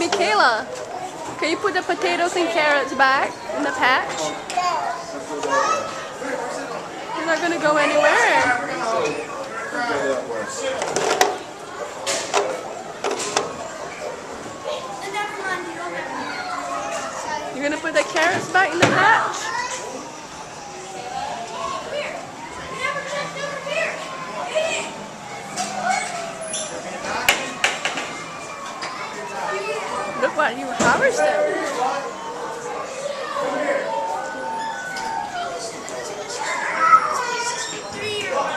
Michaela, can you put the potatoes and carrots back in the patch? You're not gonna go anywhere. You're gonna put the carrots back in the patch? Look what you harvested.